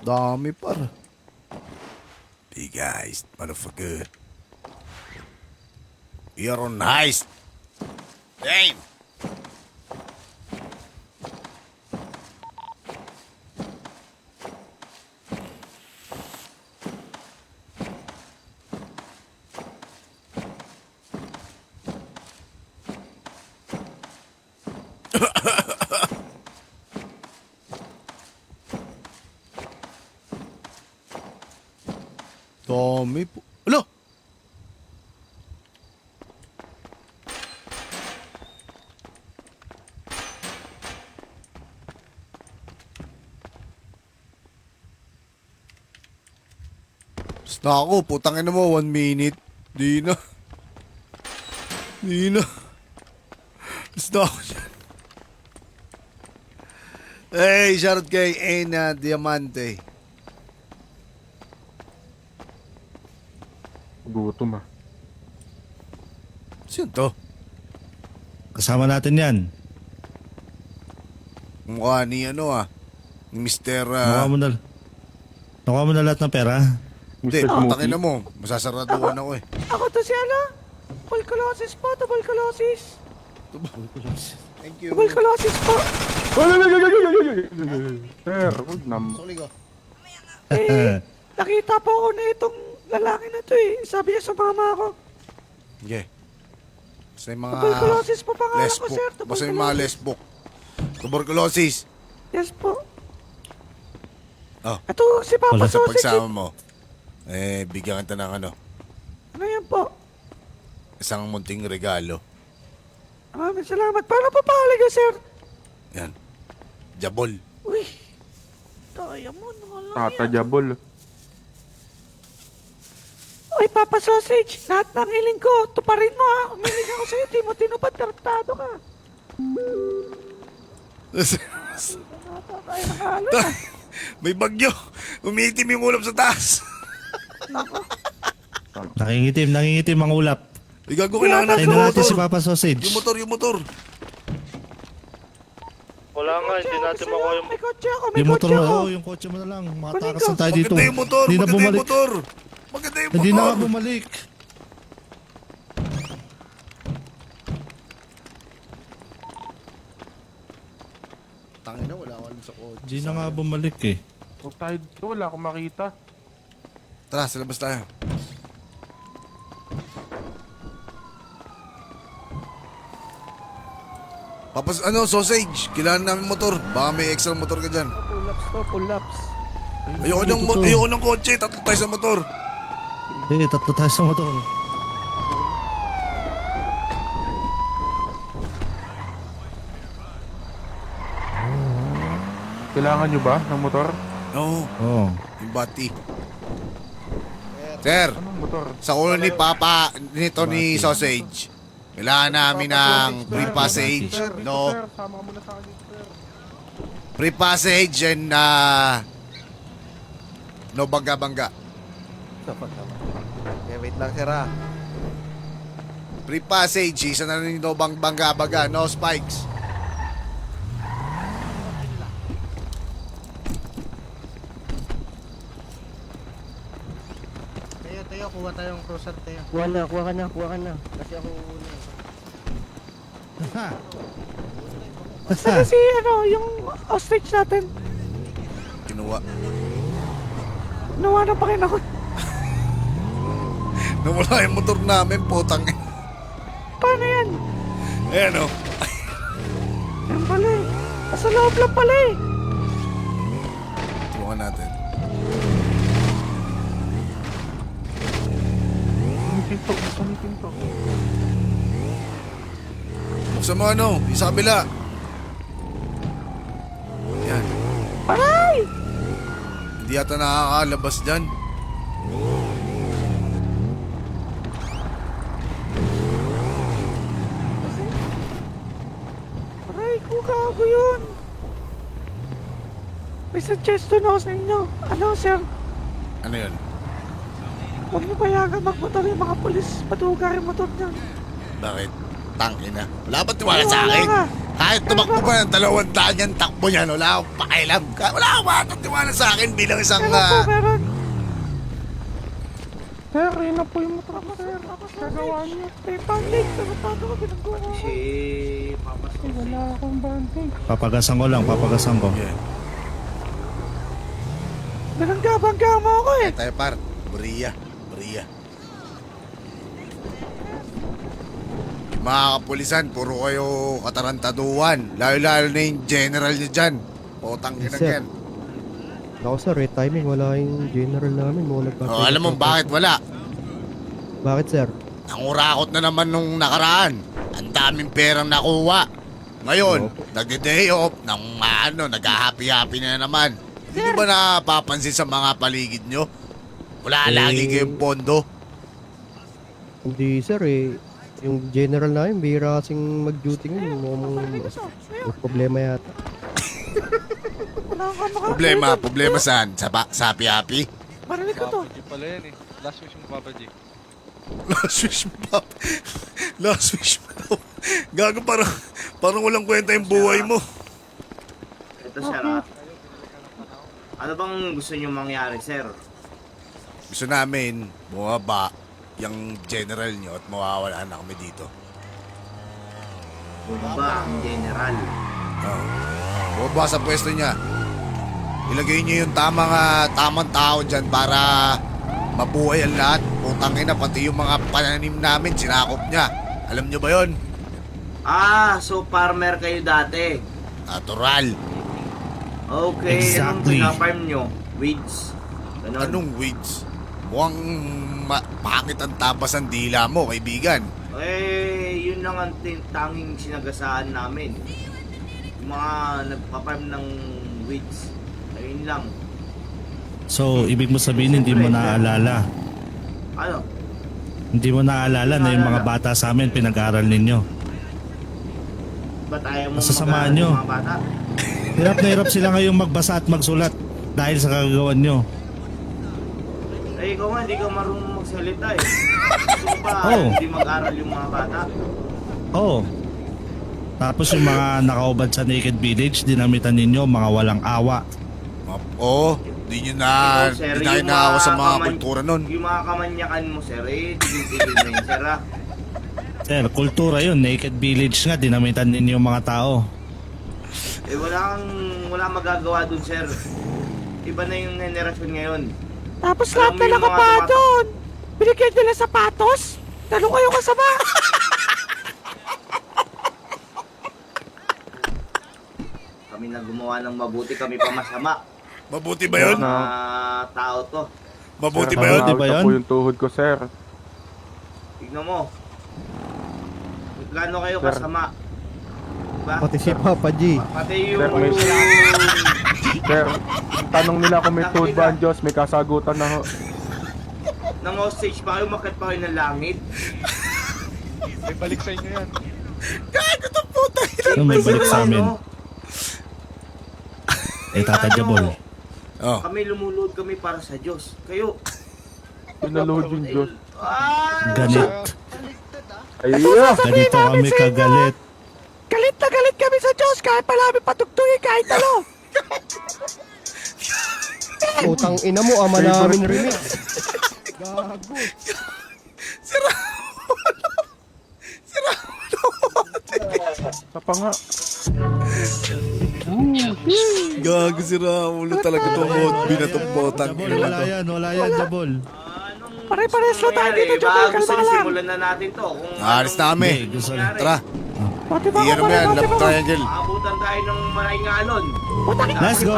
Dami par. Hey guys, motherfucker. We are on heist. Damn. Dami po. Alo! Basta ako, putang ina mo, 1 minute. Di na. Di na. Basta ako dyan. Hey, shoutout kay Ena Diamante. Gutom ah. Sino to? Kasama natin yan. Mukha ni ano ni Mr. Nakuha mo na lahat ng pera? Hindi, Mr. putangin na Smokey. mo. Masasaraduhan ako eh. Ako to si Tuberculosis po, tuberculosis. Thank you. Tuberculosis po. Sir, huwag naman. Suli ko. Nakita po ako na itong lalaki na to eh. Sabi niya sumama ako. Okay. Basta yung mga Tuberculosis po pangalan ko, lesbook. sir. Basta yung mga lesbook. Tuberculosis. Yes po. Oh, Ito si Papa Wala sa Sausage. pagsama mo, bigyan kita ng Ano yan po? isang munting regalo. Maraming salamat. Paano pa pahalaga, sir? Yan. Jabol. Uy. Kaya mo, wala Tata yan. Jabol. Uy, Papa Sausage. Lahat ng hiling ko, tuparin mo ha. Umilig ako sa'yo. Di mo tinupad, tartado ka. Tayo nakalo na. May bagyo. Umiitim yung ulap sa taas. Nangingitim ang ulap. Igago, kailangan Tayo natin na yung natin si motor. Papa Sausage. Yung motor. Wala nga, hindi natin makuha yung... May kotse ako, may Yung motor kotse mo, ako. yung kotse mo na lang. Kunin Matakas ko. na tayo dito. Maganda yung motor. Hindi na Maganda yung bumalik. motor. Maganda yung Hindi na motor. nga bumalik. Tangin na, wala ka sa kotse. Hindi na nga bumalik eh. Huwag tayo dito, wala akong makita. Tara, sa labas tayo. Papas, sausage. Kailangan namin motor. Baka may extra motor ka dyan. Pull-ups to, pull-ups. Ayoko ng kotse. Tatlo tayo sa motor. Tatlo tayo sa motor. Kailangan nyo ba ng motor? Oo, Oo. yung bati. Sir, Anong motor? sa ulo ni Papa, nito ni Sausage. Kailangan namin ng free passage. No, Sir, sama ka muna sa akin, sir. free passage and no bangga-bangga. Wait lang, sir ah. Free passage, isa na rin no bangga-bangga, no spikes. Tayo, kuha tayong cruiser, tayo. Kuha ka na. Kasi ako una. Basta kasi yung ostrich natin. Kinuha. Nawa na pa rin ako. Nawala yung motor namin, putang. Paano yan? Ayan o. Yan pala eh. Sa loob lang pala eh. Tulungan natin. Buksan yung pinto. Buksan mo yung sa kabila. Yan. Aray! Hindi yata nakakalabas dyan. Aray, kukago yun. May suggestion ako sa inyo. Ano, sir? Ano yun? Huwag niyo payagan magmotor yung mga polis. Paduga rin motor niya. Bakit? Tangina. Wala ba tiwala sa akin? Wala ka. Kahit tumakbo pa ng 200 yan, takbo niyan, wala akong pakialam. Wala akong matatiwala sa akin bilang isang... Meron. Sir, yun na po yung motor ko, sir. Gagawa niyo. May bandage. Tarantado ka, binanggo ko. Si Papa Eh, wala akong bandage. Papagasan ko lang, papagasan ko. Binangga mo ako eh. Tayo par, Bria. Mga kapulisan, puro kayo katarantaduan. Lalo-lalo na yung general nyo dyan. Potang Yes, ginag sir. yan. Ako sir, timing wala yung general namin. Oh, alam mo bakit wala? Bakit sir? Nangurakot na naman nung nakaraan. Ang daming perang nakuha. Ngayon, nagde-day off, nag-happy-happy na naman. Hindi ba napapansin sa mga paligid nyo? Wala lagi kayong pondo. Hindi sir yung general namin, bihira kasing mag-duty ngayon. Mukhang may problema yata. Wala ka maka... Problema saan? Sa happy-happy? Marinig ko to. Papa G pala yan eh. Last wish mo, Papa G. Last wish mo, Pap. Last wish mo daw. Gago, parang walang kwenta yung buhay mo. Ito sir, ano bang gusto nyo mangyari, sir? Gusto namin, bumaba yung general nyo at mawawala na kami dito. Bumaba ang general. Bumaba sa pwesto niya. Ilagay nyo yung tamang tao dyan para mabuhay ang lahat. Putang ina, pati yung mga pananim namin, sinakop niya. Alam nyo ba yon? So farmer kayo dati. Natural. Okay, Exactly. anong farm nyo? Weeds? Ganon. Anong weeds? Mukhang pangit ang tapas ng dila mo, kaibigan. Yun lang ang tanging sinagasaan namin. Yung mga nagpa-farm ng weeds. Ayun lang. So, ibig mo sabihin hindi mo naaalala. Ano? Hindi mo naaalala na yung mga bata sa amin pinag-aaral ninyo. Ba't ayaw mo Masasamahan mag-aaral nyo. ng mga bata? Hirap na hirap sila ngayong magbasa at magsulat dahil sa kagagawan nyo. Ikaw nga, hindi ka marunong magsalita eh. Gusto mo pa hindi mag-aral yung mga bata? Oo. Tapos yung mga nakaubad sa Naked Village, dinamitan ninyo mga walang awa. Di nyo na Ikaw, sir, dinahin yung na ako sa mga kaman- kultura nun. Yung mga kamanyakan mo, sir, tigil-tigil na yun, sir, ah. Sir, kultura yun. Naked Village nga, dinamitan ninyo yung mga tao. Wala magagawa dun, sir. Iba na yung henerasyon ngayon. Tapos Alam lahat mo na yung nakapa mga doon. Binigyan nila sapatos. Tanong kayo kasama. Kami na gumawa ng mabuti, kami pa masama. Mabuti ba yun? Mga tao to. Mabuti Sir, ba yun? Di ba nakakawit yun? na po yung tuhod ko, sir. Tignan mo. Gaano kayo Sir. kasama? Diba? Pati si Papa G. Pati Sir, yung... may... Sir, tanong nila kung may tuhod ba ang Diyos, may kasagutan na ho. Nang hostage pa kayo, makit pa kayo ng langit. May balik sa inyo yan. Ano may balik sa amin? Tata Jabol. Oh. Kami lumulod kami para sa Diyos. Kayo... Pinaluhod yung Diyos. Ganit. Ayun! Ganito kami kagalit. Galit na galit kami sa Diyos. Kahit palami patugtugin kahit ano. Utang ina mo, ama namin remix. Gago. Sa pa nga. Gago si Raulo talaga itong mod. Binatong botang. Jabol, wala yan, Jabol. Pare-pares lang tayo dito, Jabal. Gusto Kalma na ka lang. simulan na natin to. Kung Aalis na kami. Hindi, gusto na. Tara. Pati ba Iyan mo yan, love triangle. Maabutan tayo ng maraming alon. Let's go!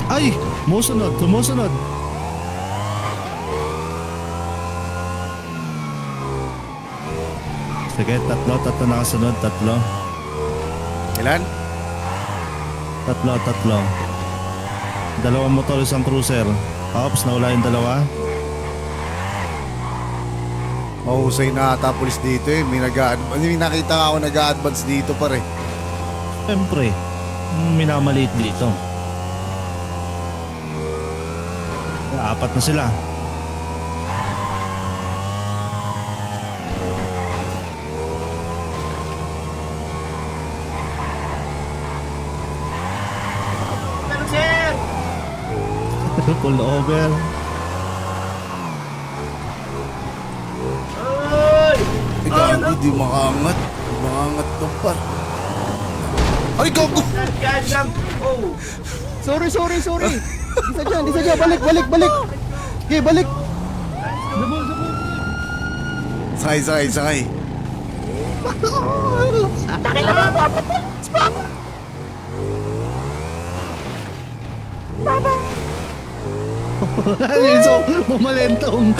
Ay! Sumusunod! Sige, tatlo nakasunod, tatlo. Ilan? Tatlo. Dalawang motor, isang cruiser. Ops, nawala yung dalawa. Mahusay na ata pulis dito eh. May nakita ka ako nag-a-advance dito pare. Siyempre, minamaliit dito. Apat na sila. Pull over. Ay! Ay, gago, di makaangat. Makangat to par. Ay, gago! Nagkadam! Oh! Sorry. Di sa dyan. Balik. Okay, balik. Sakay. So, bumalentong.